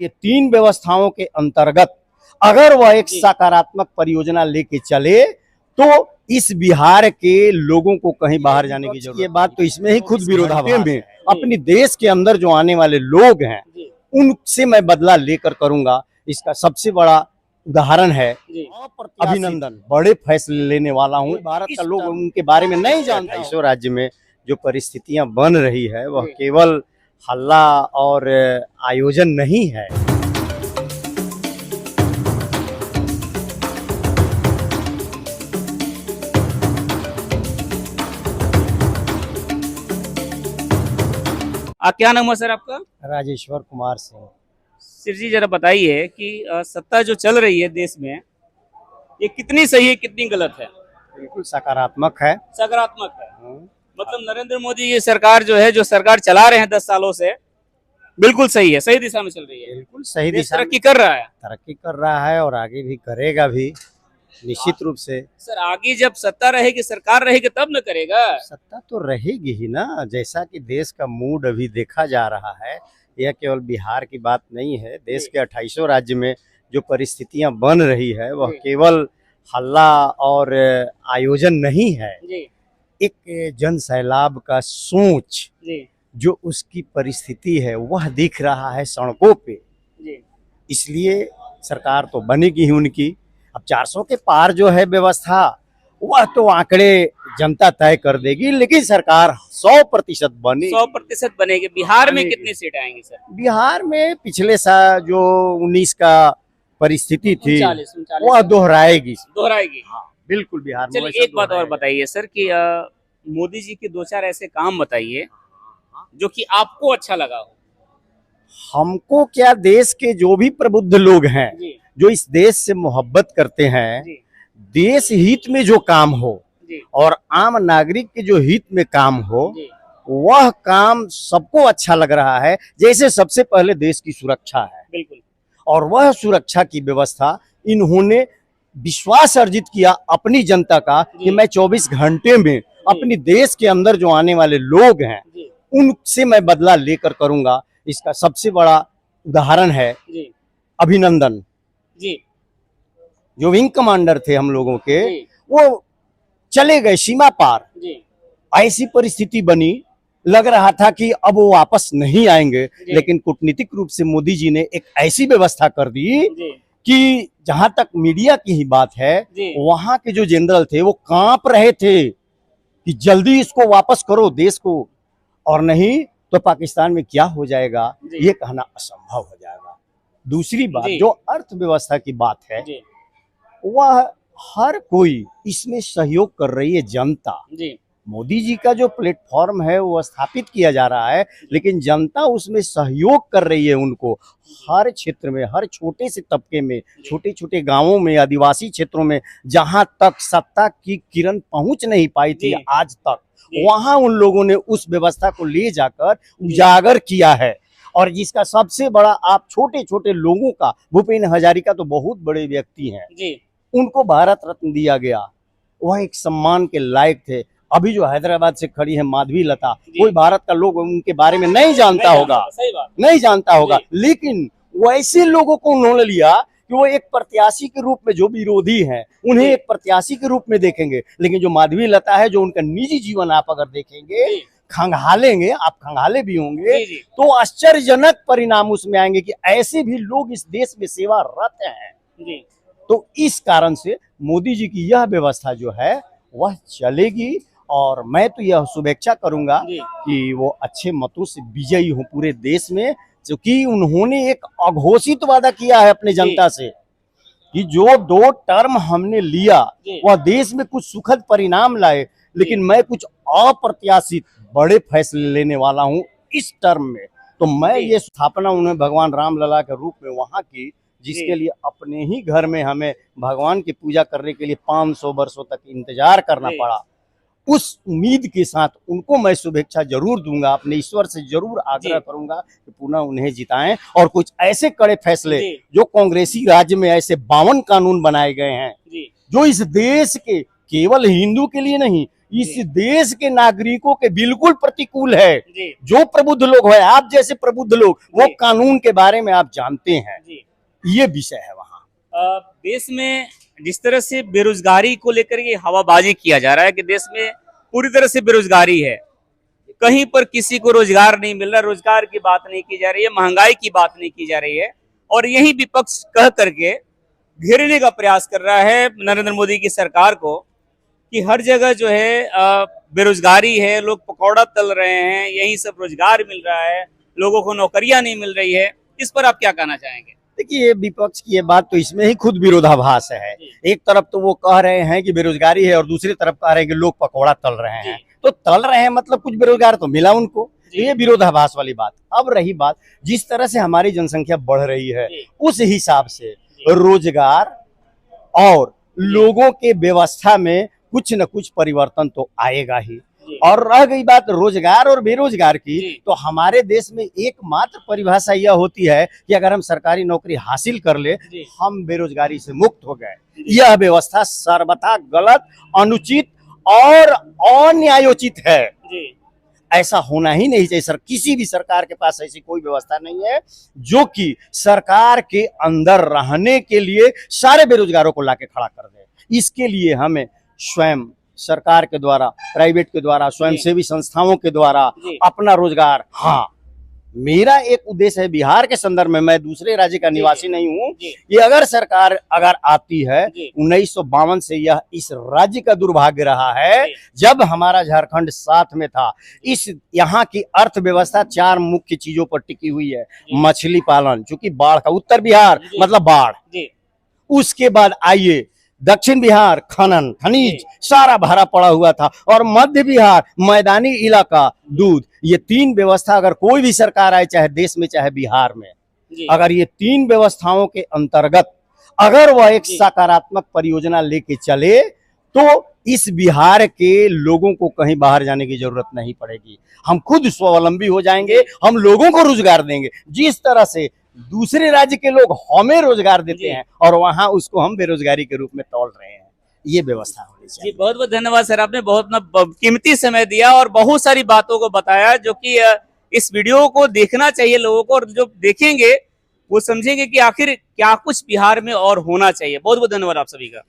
ये तीन व्यवस्थाओं के अंतर्गत अगर वह एक जी। सकारात्मक परियोजना लेके चले तो इस बिहार के लोगों को कहीं बाहर जाने की जरूरत, ये बात तो इसमें ही खुद विरोधाभास में अपनी देश के अंदर जो आने वाले लोग हैं जी उनसे मैं बदला लेकर करूंगा। इसका सबसे बड़ा उदाहरण है जी अभिनंदन, बड़े फैसले लेने वाला हूँ। भारत का लोग उनके बारे में नहीं जानता। इस राज्य में जो परिस्थितियां बन रही है वह केवल हल्ला और आयोजन नहीं है। क्या नाम है सर आपका? राजेश्वर कुमार सिंह। सिर जी जरा बताइए कि सत्ता जो चल रही है देश में ये कितनी सही है कितनी गलत है? बिल्कुल सकारात्मक है। सकारात्मक है। मतलब नरेंद्र मोदी की सरकार जो सरकार चला रहे हैं 10 सालों से बिल्कुल सही है, सही दिशा में चल रही है। बिल्कुल सही देश दिशा तरक्की कर रहा है। तरक्की कर रहा है और आगे भी करेगा भी निश्चित रूप से। सर आगे जब सत्ता रहेगी सरकार रहेगी तब न करेगा। सत्ता तो रहेगी ही ना। जैसा कि देश का मूड अभी देखा जा रहा है, यह केवल बिहार की बात नहीं है। देश के 28 राज्य में जो परिस्थितियां बन रही है वह केवल हल्ला और आयोजन नहीं है। जी एक जन सैलाब का सोच जी जो उसकी परिस्थिति है वह दिख रहा है सड़कों पे। जी इसलिए सरकार तो बनेगी ही उनकी। अब 400 के पार जो है व्यवस्था वह तो आंकड़े जनता तय कर देगी, लेकिन सरकार 100% बनेगी। 100% बनेगी। बिहार में कितनी सीट आएंगी सर? बिहार में पिछले साल जो 19 का परिस्थिति थी 39 वह दोहराएगी। हाँ बिल्कुल बिहार में। चलिए एक बात और बताइए सर कि मोदी जी के 2-4 ऐसे काम बताइए जो कि आपको अच्छा लगा हो। हमको क्या, देश के जो भी प्रबुद्ध लोग हैं जी जो इस देश से मोहब्बत करते हैं, जी देश हित में जो काम हो जी और आम नागरिक के जो हित में काम हो जी वह काम सबको अच्छा लग रहा है। जैसे सबसे पहले देश की सुरक्षा है बिल्कुल, और वह सुरक्षा की व्यवस्था इन्होंने विश्वास अर्जित किया अपनी जनता का कि मैं 24 घंटे में अपनी देश के अंदर जो आने वाले लोग हैं जी उनसे मैं बदला लेकर करूंगा। इसका सबसे बड़ा उदाहरण है जी अभिनंदन, जी जो विंग कमांडर थे हम लोगों के, जी वो चले गए सीमा पार। जी ऐसी परिस्थिति बनी, लग रहा था कि अब वो वापस नहीं आएंगे, लेकिन कूटनीतिक रूप से मोदी जी ने एक ऐसी व्यवस्था कर दी जी कि जहां तक मीडिया की ही बात है जी वहां के जो जनरल थे वो कांप रहे थे कि जल्दी इसको वापस करो देश को, और नहीं तो पाकिस्तान में क्या हो जाएगा ये कहना असंभव हो जाएगा। दूसरी बात जो अर्थव्यवस्था की बात है जी वह हर कोई इसमें सहयोग कर रही है जनता। जी मोदी जी का जो प्लेटफॉर्म है वो स्थापित किया जा रहा है, लेकिन जनता उसमें सहयोग कर रही है उनको। हर क्षेत्र में, हर छोटे से तबके में, छोटे छोटे गांवों में, आदिवासी क्षेत्रों में जहां तक सत्ता की किरण पहुंच नहीं पाई थी आज तक, वहां उन लोगों ने उस व्यवस्था को ले जाकर उजागर किया है। और जिसका सबसे बड़ा, आप छोटे छोटे लोगों का, भूपेन हजारिका तो बहुत बड़े व्यक्ति हैं, जी उनको भारत रत्न दिया गया, वह एक सम्मान के लायक थे। अभी जो हैदराबाद से खड़ी है माधवी लता, कोई भारत का लोग उनके बारे में नहीं जानता होगा, सही बात नहीं जानता होगा, लेकिन वैसे लोगों को उन्होंने लिया कि वो एक प्रत्याशी के रूप में, जो विरोधी हैं उन्हें एक प्रत्याशी के रूप में देखेंगे। लेकिन जो माधवी लता है, जो उनका निजी जीवन आप अगर देखेंगे, खंगालेंगे, आप खंगाले भी होंगे, तो आश्चर्यजनक परिणाम उसमें आएंगे कि ऐसे भी लोग इस देश में सेवारत हैं। तो इस कारण से मोदी जी की यह व्यवस्था जो है वह चलेगी, और मैं तो यह शुभेच्छा करूंगा कि वो अच्छे मतों से विजयी हो पूरे देश में, क्योंकि उन्होंने एक अघोषित वादा किया है अपने जनता से कि जो 2 टर्म हमने लिया वह देश में कुछ सुखद परिणाम लाए, लेकिन मैं कुछ अप्रत्याशित बड़े फैसले लेने वाला हूं इस टर्म में। तो मैं ये स्थापना उन्हें भगवान रामलला के रूप में वहां की, जिसके लिए अपने ही घर में हमें भगवान की पूजा करने के लिए 500 वर्षों तक इंतजार करना पड़ा। उस उम्मीद के साथ उनको मैं शुभेच्छा जरूर दूंगा, अपने ईश्वर से जरूर आग्रह करूंगा कि पुनः उन्हें जिताएं, और कुछ ऐसे कड़े फैसले, जो कांग्रेसी राज्य में ऐसे 52 कानून बनाए गए हैं जो इस देश के केवल हिंदू के लिए नहीं, इस देश के नागरिकों के बिल्कुल प्रतिकूल है। जी जो प्रबुद्ध लोग हैं, आप जैसे प्रबुद्ध लोग, वो जी। कानून के बारे में आप जानते हैं, जी। ये विषय है वहाँ। देश में जिस तरह से बेरोजगारी को लेकर ये हवाबाजी किया जा रहा है कि देश में पूरी तरह से बेरोजगारी है, कहीं पर किसी को रोजगार नहीं मिल रहा, रोजगार की बात नहीं की जा रही है, महंगाई की बात नहीं की जा रही है, और यही विपक्ष कह करके घेरने का प्रयास कर रहा है नरेंद्र मोदी की सरकार को कि हर जगह जो है बेरोजगारी है, लोग पकौड़ा तल रहे हैं, यही सब रोजगार मिल रहा है, लोगों को नौकरियां नहीं मिल रही है। इस पर आप क्या कहना चाहेंगे? देखिए, विपक्ष की ये बात तो इसमें ही खुद विरोधाभास है। एक तरफ तो वो कह रहे हैं कि बेरोजगारी है और दूसरी तरफ कह रहे हैं कि लोग पकौड़ा तल रहे हैं। तो तल रहे हैं मतलब कुछ बेरोजगार तो मिला उनको, ये विरोधाभास वाली बात। अब रही बात, जिस तरह से हमारी जनसंख्या बढ़ रही है, उस हिसाब से रोजगार और लोगों के व्यवस्था में कुछ न कुछ परिवर्तन तो आएगा ही। और रह गई बात रोजगार और बेरोजगार की, तो हमारे देश में एकमात्र परिभाषा यह होती है कि अगर हम सरकारी नौकरी हासिल कर ले, हम बेरोजगारी से मुक्त हो गए। यह व्यवस्था सर्वथा गलत, अनुचित और अन्यायोचित है। ऐसा होना ही नहीं चाहिए। सर, किसी भी सरकार के पास ऐसी कोई व्यवस्था नहीं है जो कि सरकार के अंदर रहने के लिए सारे बेरोजगारों को लाके खड़ा कर दे। इसके लिए हमें स्वयं सरकार के द्वारा, प्राइवेट के द्वारा, स्वयंसेवी संस्थाओं के द्वारा अपना रोजगार, हाँ, मेरा एक उद्देश्य है बिहार के संदर्भ में, मैं दूसरे राज्य का निवासी नहीं हूँ, कि अगर सरकार अगर आती है, 1952 से यह इस राज्य का दुर्भाग्य रहा है जब हमारा झारखंड साथ में था। इस यहाँ की अर्थव्यवस्था 4 मुख्य चीजों पर टिकी हुई है। मछली पालन, चूंकि बाढ़ का, उत्तर बिहार मतलब बाढ़, उसके बाद आइए दक्षिण बिहार खनन खनिज सारा भरा पड़ा हुआ था, और मध्य बिहार मैदानी इलाका, दूध। ये 3 व्यवस्था अगर कोई भी सरकार आए, चाहे देश में चाहे बिहार में, अगर ये 3 व्यवस्थाओं के अंतर्गत अगर वह एक सकारात्मक परियोजना लेके चले, तो इस बिहार के लोगों को कहीं बाहर जाने की जरूरत नहीं पड़ेगी। हम खुद स्वावलंबी हो जाएंगे, हम लोगों को रोजगार देंगे। जिस तरह से दूसरे राज्य के लोग हमें रोजगार देते हैं और वहां उसको हम बेरोजगारी के रूप में तौल रहे हैं, ये व्यवस्था होनी चाहिए। जी, बहुत बहुत धन्यवाद सर, आपने बहुत कीमती समय दिया और बहुत सारी बातों को बताया, जो कि इस वीडियो को देखना चाहिए लोगों को, और जो देखेंगे वो समझेंगे कि आखिर क्या कुछ बिहार में और होना चाहिए। बहुत बहुत धन्यवाद आप सभी का।